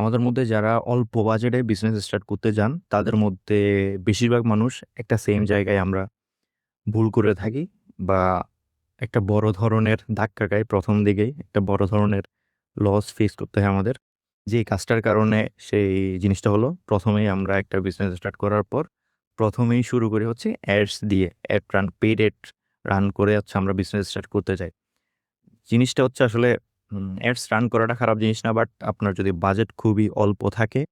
আমাদের মধ্যে যারা অল্প বাজেটে বিজনেস স্টার্ট করতে যান, তাদের মধ্যে বেশিরভাগ মানুষ একটা সেম জায়গায় আমরা ভুল করে থাকি বা একটা বড় ধরনের ধাক্কা খাই। ১ম দিকেই একটা বড় ধরনের লস ফেস করতে হয় আমাদের। যে কাজটার কারণে সেই জিনিসটা হলো, ১ম এই আমরা একটা বিজনেস স্টার্ট করার পর ১ম এই শুরু করি হচ্ছে অ্যাডস দিয়ে। পেইড অ্যাড রান করে হচ্ছে আমরা বিজনেস স্টার্ট করতে যাই। জিনিসটা হচ্ছে আসলে অ্যাডস রান করাটা খারাপ জিনিস না। বাট আপনার যদি বাজেট খুবই অল্প থাকে,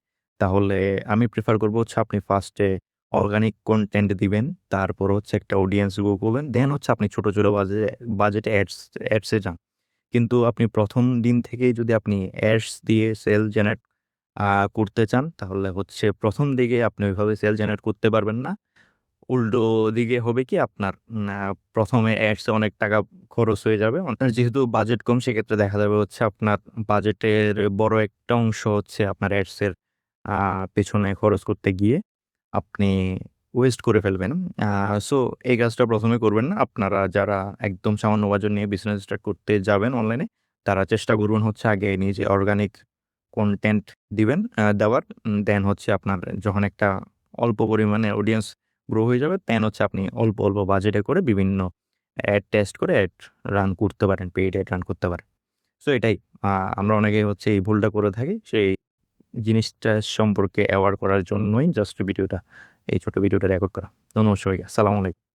তাহলে আমি প্রেফার করব হচ্ছে আপনি ফার্স্টে অর্গানিক কনটেন্ট দিবেন। তারপর হচ্ছে একটা অডিয়েন্স গ্রো করবেন। দেন হচ্ছে আপনি ছোট, ছোট বাজেটে অ্যাডসে যান। কিন্তু আপনি ১ম দিন থেকেই যদি আপনি অ্যাডস দিয়ে সেল জেনারেট করতে চান, তাহলে হচ্ছে ১ম দিকে আপনি ওইভাবে সেল জেনারেট করতে পারবেন না। উল্টো দিকে হবে কি, আপনার ১ম এ অ্যাডসে অনেক টাকা খরচ হয়ে যাবে। আপনার যেহেতু বাজেট কম, সেক্ষেত্রে দেখা যাবে হচ্ছে আপনার বাজেটের বড় একটা অংশ হচ্ছে আপনার অ্যাডসের আ পেছনে খরচ করতে গিয়ে আপনি ওয়েস্ট করে ফেলবেন। আ সো এই কাজটা ১ম এ করবেন না। আপনারা যারা একদম সামান্য বাজেট নিয়ে বিজনেস স্টার্ট করতে যাবেন অনলাইনে, তারা চেষ্টা করবেন হচ্ছে আগে নিজে অর্গানিক কনটেন্ট দিবেন, দেওয়ার। দেন হচ্ছে আপনার যখন একটা অল্প পরিমাণে অডিয়েন্স গ্রো হয়ে যাবে, দেন হচ্ছে আপনি অল্প, অল্প বাজেটে করে বিভিন্ন অ্যাড টেস্ট করে অ্যাড রান করতে পারেন, পেইড অ্যাড রান করতে পারেন। সো এটাই। আ আমরা অনেকেই হচ্ছে এই ভুলটা করে থাকি। সেই জিনিসটা সম্পর্কে অ্যাওয়ার করার জন্যই জাস্ট এই ছোট ভিডিওটা রেকর্ড করা। ধন্যবাদ সবাইকে। আসসালামু আলাইকুম।